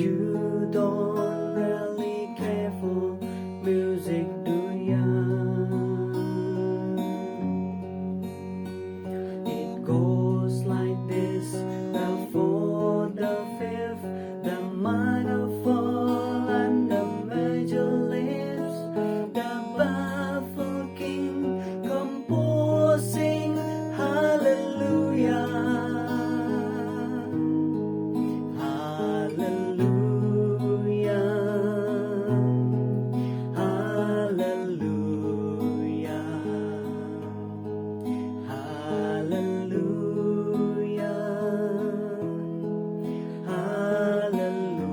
You don't really care for music, do ya? It goes like this: the fourth, the fifth, the minor fall, and the major lifts. The baffled king composing Hallelujah. Hallelujah, hallelujah, hallelujah, hallelujah.